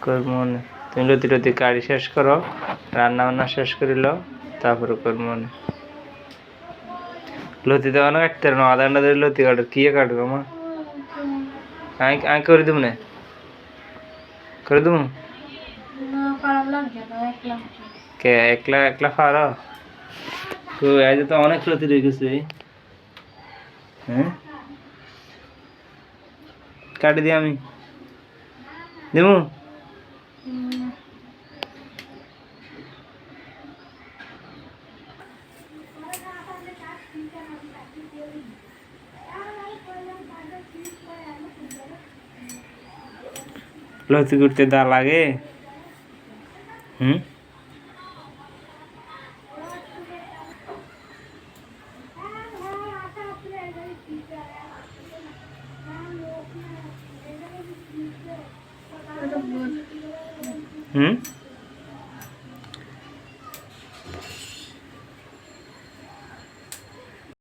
করবো মনে। তুমি লতি টতি কাড়ি শেষ করো, রান্না বান্না শেষ করিল, তারপরে করবো মনে। লতি তো অনেক কাটতে পারবো, আধা ঘন্টা ধরে লতি কাটো, কি কাটবো মা? আমি করে দেবো না, করে দেবো। কে একলা একলা পারো? তো এই তো অনেক লতি রয়ে গেছে। হ্যাঁ, কাটি দিই আমি, দেবো। লতি করতে দা লাগে। হুম, হুম।